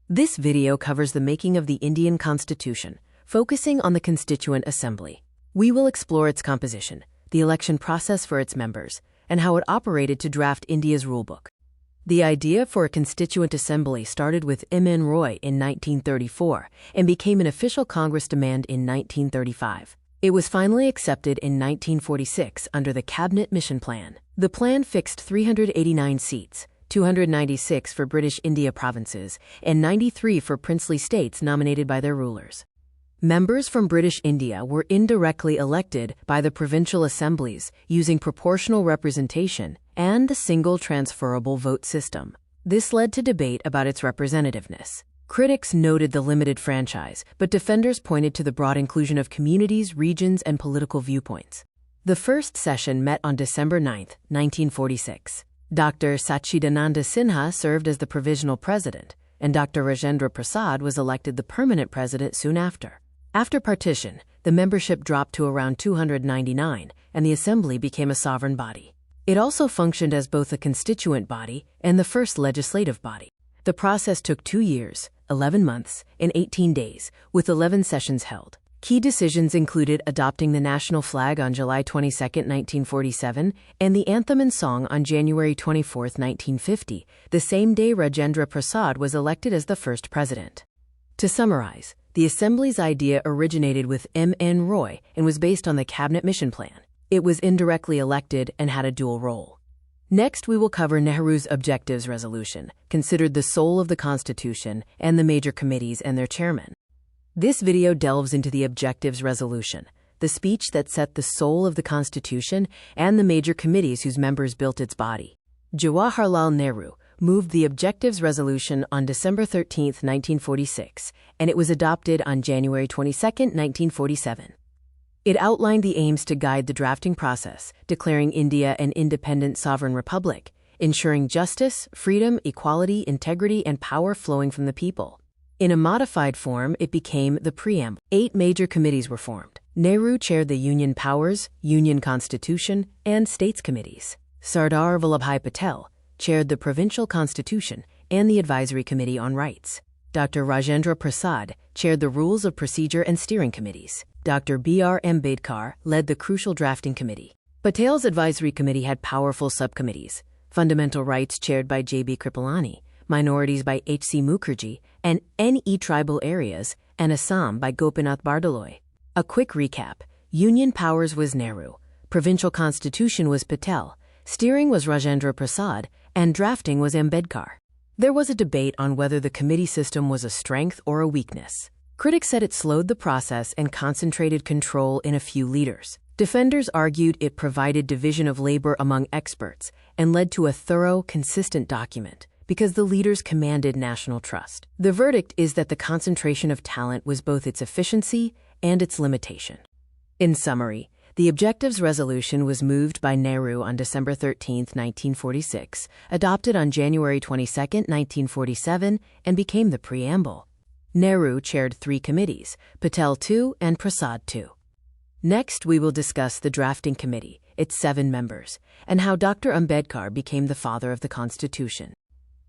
This video covers the making of the Indian Constitution, focusing on the Constituent Assembly. We will explore its composition, the election process for its members, and how it operated to draft India's rulebook. The idea for a Constituent Assembly started with M.N. Roy in 1934 and became an official Congress demand in 1935. It was finally accepted in 1946 under the Cabinet Mission Plan. The plan fixed 389 seats, 296 for British India provinces, and 93 for princely states nominated by their rulers. Members from British India were indirectly elected by the provincial assemblies using proportional representation and the single transferable vote system. This led to debate about its representativeness. Critics noted the limited franchise, but defenders pointed to the broad inclusion of communities, regions, and political viewpoints. The first session met on December 9, 1946. Dr. Sachidananda Sinha served as the provisional president, and Dr. Rajendra Prasad was elected the permanent president soon after. After partition, the membership dropped to around 299, and the assembly became a sovereign body. It also functioned as both a constituent body and the first legislative body. The process took 2 years, 11 months, and 18 days, with 11 sessions held. Key decisions included adopting the national flag on July 22, 1947, and the anthem and song on January 24, 1950, the same day Rajendra Prasad was elected as the first president. To summarize, the Assembly's idea originated with M.N. Roy and was based on the Cabinet Mission Plan. It was indirectly elected and had a dual role. Next, we will cover Nehru's Objectives Resolution, considered the soul of the Constitution, and the major committees and their chairmen. This video delves into the Objectives Resolution, the speech that set the soul of the Constitution and the major committees whose members built its body. Jawaharlal Nehru moved the Objectives Resolution on December 13, 1946, and it was adopted on January 22, 1947. It outlined the aims to guide the drafting process, declaring India an independent sovereign republic, ensuring justice, freedom, equality, integrity, and power flowing from the people. In a modified form, it became the Preamble. 8 major committees were formed. Nehru chaired the Union Powers, Union Constitution, and States Committees. Sardar Vallabhbhai Patel chaired the Provincial Constitution and the Advisory Committee on Rights. Dr. Rajendra Prasad chaired the Rules of Procedure and Steering Committees. Dr. B.R. Ambedkar led the Crucial Drafting Committee. Patel's Advisory Committee had powerful subcommittees: Fundamental Rights chaired by J.B. Kripalani, Minorities by H.C. Mukherjee, and N.E. Tribal Areas and Assam by Gopinath Bardaloy. A quick recap: Union Powers was Nehru, Provincial Constitution was Patel, Steering was Rajendra Prasad, and Drafting was Ambedkar. There was a debate on whether the committee system was a strength or a weakness. Critics said it slowed the process and concentrated control in a few leaders. Defenders argued it provided division of labor among experts and led to a thorough, consistent document because the leaders commanded national trust. The verdict is that the concentration of talent was both its efficiency and its limitation. In summary, the Objectives Resolution was moved by Nehru on December 13, 1946, adopted on January 22, 1947, and became the Preamble. Nehru chaired 3 committees, Patel 2 and Prasad 2. Next, we will discuss the Drafting Committee, its 7 members, and how Dr. Ambedkar became the father of the Constitution.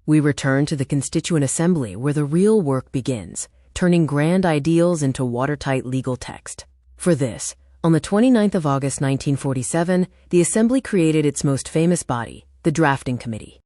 We return to the Constituent Assembly where the real work begins, turning grand ideals into watertight legal text. For this, on the 29th of August 1947, the Assembly created its most famous body, the Drafting Committee.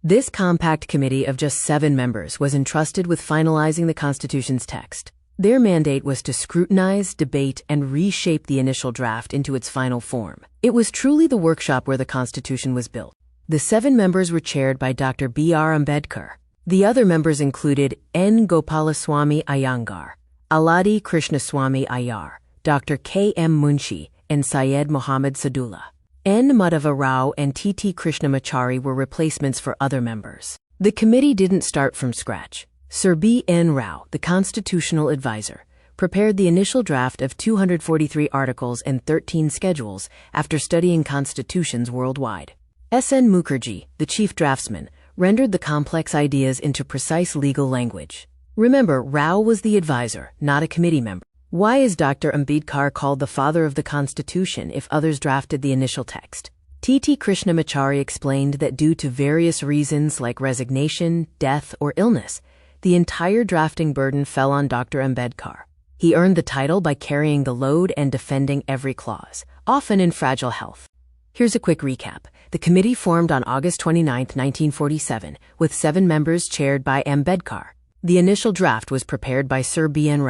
This compact committee of just 7 members was entrusted with finalizing the Constitution's text. Their mandate was to scrutinize, debate, and reshape the initial draft into its final form. It was truly the workshop where the Constitution was built. The 7 members were chaired by Dr. B.R. Ambedkar. The other members included N. Gopalaswamy Iyengar, Aladi Krishnaswamy Iyer, Dr. K. M. Munshi, and Syed Mohammad Sadullah. N. Madhava Rao and T.T. Krishnamachari were replacements for other members. The committee didn't start from scratch. Sir B.N. Rao, the constitutional advisor, prepared the initial draft of 243 articles and 13 schedules after studying constitutions worldwide. S.N. Mukherjee, the chief draftsman, rendered the complex ideas into precise legal language. Remember, Rao was the advisor, not a committee member. Why is Dr. Ambedkar called the father of the Constitution if others drafted the initial text? T.T. Krishnamachari explained that due to various reasons like resignation, death, or illness, the entire drafting burden fell on Dr. Ambedkar. He earned the title by carrying the load and defending every clause, often in fragile health. Here's a quick recap. The committee formed on August 29, 1947, with 7 members chaired by Ambedkar. The initial draft was prepared by Sir B.N.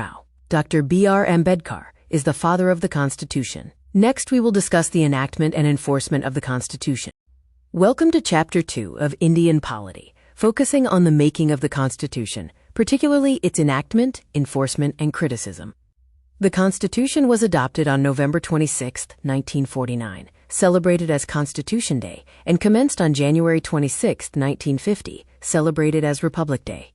Dr. B.R. Ambedkar is the father of the Constitution. Next, we will discuss the enactment and enforcement of the Constitution. Welcome to Chapter 2 of Indian Polity, focusing on the making of the Constitution, particularly its enactment, enforcement, and criticism. The Constitution was adopted on November 26, 1949, celebrated as Constitution Day, and commenced on January 26, 1950, celebrated as Republic Day.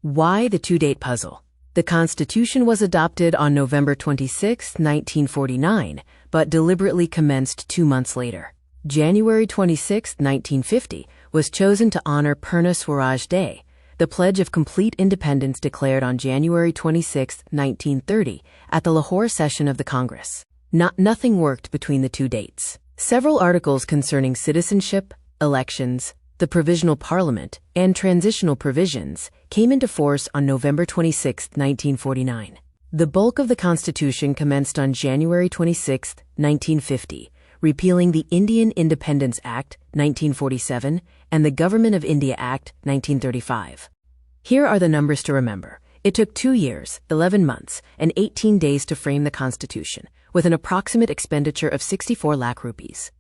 Why the two-date puzzle? The Constitution was adopted on November 26, 1949, but deliberately commenced 2 months later. January 26, 1950, was chosen to honor Purna Swaraj Day, the pledge of complete independence declared on January 26, 1930, at the Lahore session of the Congress. Nothing worked between the two dates. Several articles concerning citizenship, elections, the Provisional Parliament, and transitional provisions came into force on November 26, 1949. The bulk of the Constitution commenced on January 26, 1950, repealing the Indian Independence Act, 1947, and the Government of India Act, 1935. Here are the numbers to remember. It took 2 years, 11 months, and 18 days to frame the Constitution, with an approximate expenditure of 64 lakh rupees.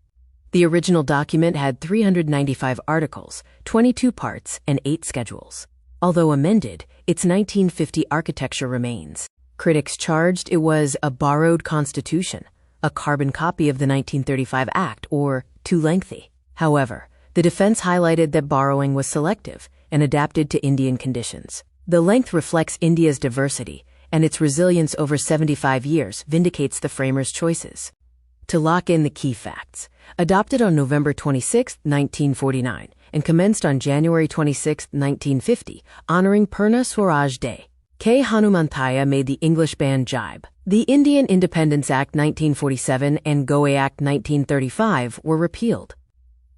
The original document had 395 articles, 22 parts, and 8 schedules. Although amended, its 1950 architecture remains. Critics charged it was a borrowed constitution, a carbon copy of the 1935 Act, or too lengthy. However, the defense highlighted that borrowing was selective and adapted to Indian conditions. The length reflects India's diversity, and its resilience over 75 years vindicates the framers' choices. To lock in the key facts, adopted on November 26, 1949, and commenced on January 26, 1950, honoring Purna Swaraj Day. K. Hanumanthaya made the English band jibe. The Indian Independence Act 1947 and Goa Act 1935 were repealed.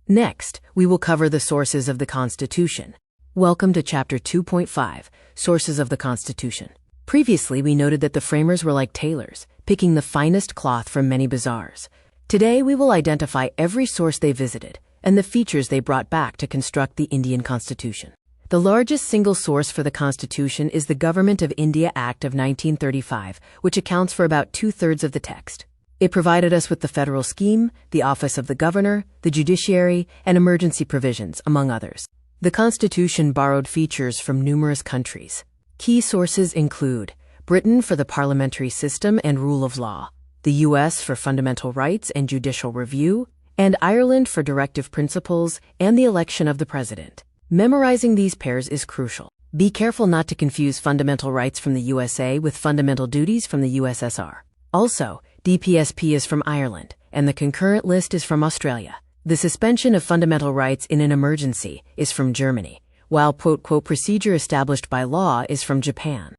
Next, we will cover the sources of the Constitution. Welcome to Chapter 2.5, Sources of the Constitution. Previously, we noted that the framers were like tailors, picking the finest cloth from many bazaars. Today, we will identify every source they visited and the features they brought back to construct the Indian Constitution. The largest single source for the Constitution is the Government of India Act of 1935, which accounts for about 2/3 of the text. It provided us with the federal scheme, the office of the governor, the judiciary, and emergency provisions, among others. The Constitution borrowed features from numerous countries. Key sources include Britain for the parliamentary system and rule of law, the U.S. for fundamental rights and judicial review, and Ireland for directive principles and the election of the president. Memorizing these pairs is crucial. Be careful not to confuse fundamental rights from the USA with fundamental duties from the USSR. Also, DPSP is from Ireland, and the concurrent list is from Australia. The suspension of fundamental rights in an emergency is from Germany, while quote, procedure established by law is from Japan.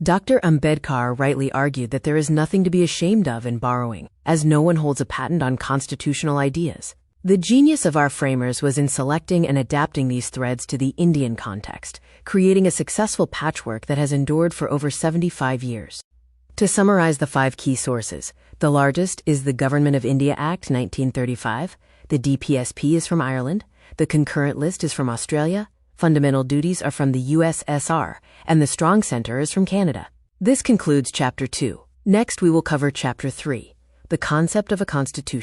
Dr. Ambedkar rightly argued that there is nothing to be ashamed of in borrowing, as no one holds a patent on constitutional ideas. The genius of our framers was in selecting and adapting these threads to the Indian context, creating a successful patchwork that has endured for over 75 years. To summarize the 5 key sources, the largest is the Government of India Act 1935, the DPSP is from Ireland, the concurrent list is from Australia, fundamental duties are from the USSR, and the strong center is from Canada. This concludes Chapter 2. Next we will cover Chapter 3, the concept of a constitution.